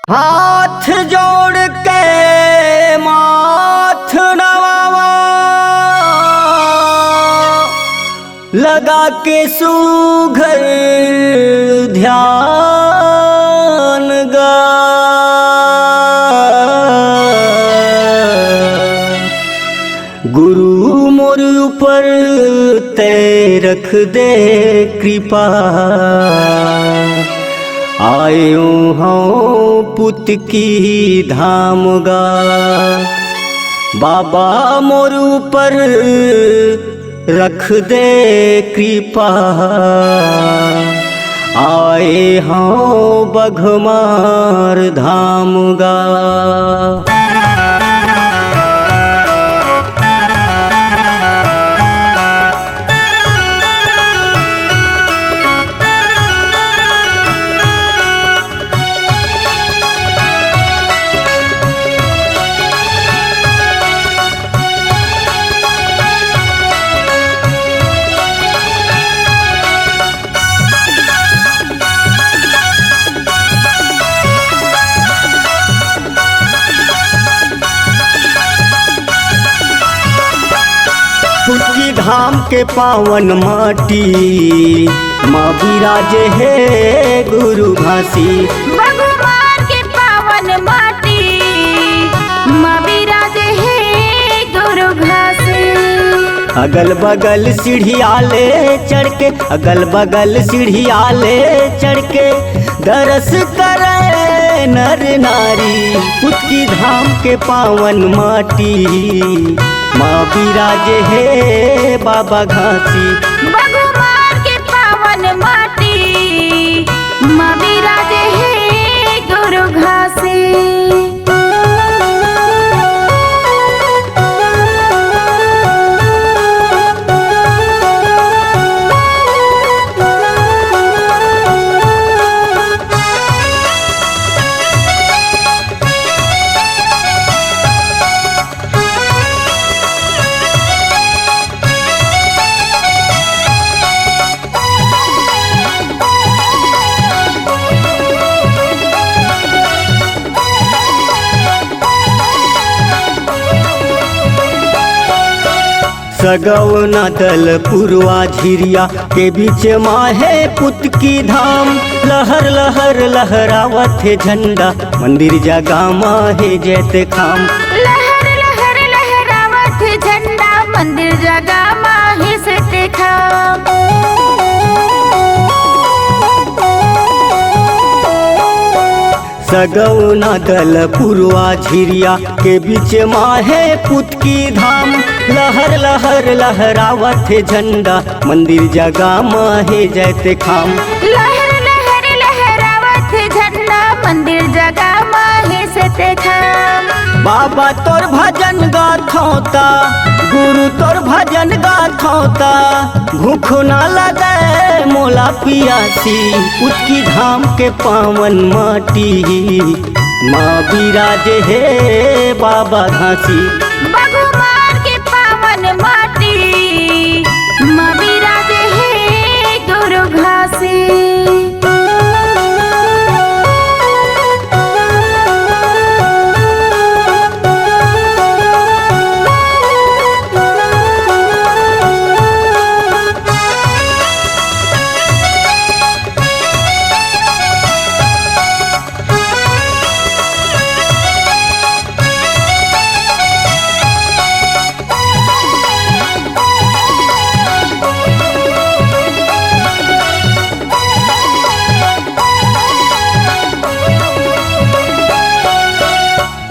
हाथ जोड़ के माथ नवावा लगा के सुघर ध्यान गा गुरु मोर ऊपर ते रख दे कृपा आयो हूँ पुत की धाम गा बाबा मोर ऊपर रख दे कृपा आए हूँ बघमार धाम गा। पुटकी धाम के पावन माटी माँ विराजे है गुरु घासी भगवान के पावन माटी माँ विराजे है गुरु घासी। अगल बगल सीढ़ियाले चढ़ के अगल बगल सीढ़ियाले चढ़ के दरस करे नर नारी पुटकी धाम के पावन माटी माँ विराजे है बाबा घासी भगवान के पावन माटी माँ विराजे है गुरु घासी। सगवना दल पुरवा झिरिया के बीच माहे पुटकी धाम लहर लहर लहरावत है झंडा मंदिर जगा माहे जैते खाम लहर लहर लहरावत है झंडा मंदिर जगा माहे से खाम। सगवना दल पुरवा झिरिया के बीच माहे पुटकी धाम लहर लहर लहरावत है झंडा मंदिर जगा माहे जैते खाम लहर लहर लहरावत है झंडा मंदिर जगा माहे से खाम। बाबा तोर भजन गाथौता गुरु तोर भजन गाथौता भूख ना लगे मोला पियासी पुटकी धाम के पावन माटी माँ विराजे है बाबा घासी भगवान के पावन माटी माँ विराजे है गुरु घासी।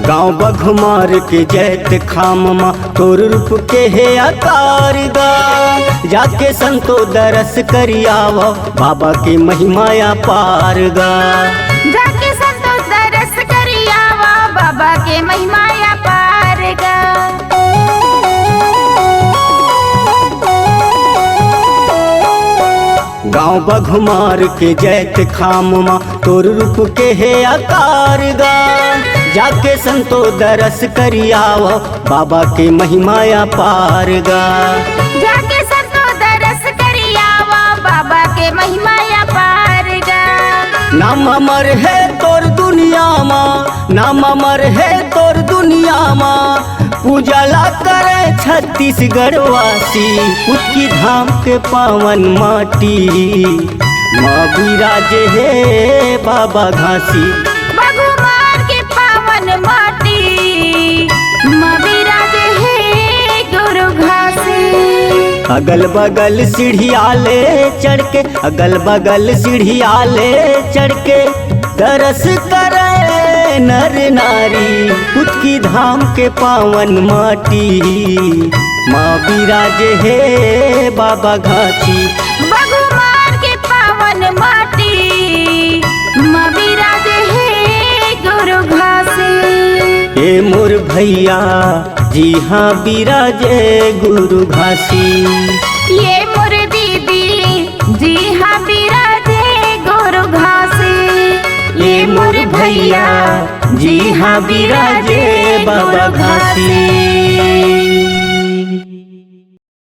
गाँव बघमार के जैत खाम माँ तोर रूप के है आकार गा जाके संतो दरस करियावा बाबा के महिमाया पार गा जाके संतो दरस करियावा बाबा के महिमाया पार गा। गाँव बघमार के जैत खाम माँ तोर रूप के है आकार गा जाके संतो दरस करियावा बाबा के महिमाया पार गा जाके संतो दरस करियावा बाबा के महिमाया पार गा। नाम अमर है तोर दुनिया भूइया माँ नाम अमर है तोर दुनिया माँ। पूजला करे छत्तीसगढ़ वासी उसकी धाम के पावन माटी। माँ विराजे है बाबा घासी बघुमार के पावन माटी। माँ विराजे है गुरु घासी। अगल बगल सीढ़ियाले चढ़ के, अगल बगल सीढ़ियाले चढ़ के दरस करे नर नारी उसकी धाम के पावन माटी। माँ विराजे है बाबा घासी बघुमार के पावन माटी। माँ विराजे है गुरु घासी। ए मोर भैया जी हाँ विराजे गुरु घासी। ये मोर दीदी जी हाँ विराजे गुरु घासी। ये मोर भैया जी हाँ विराजे बाबा घासी।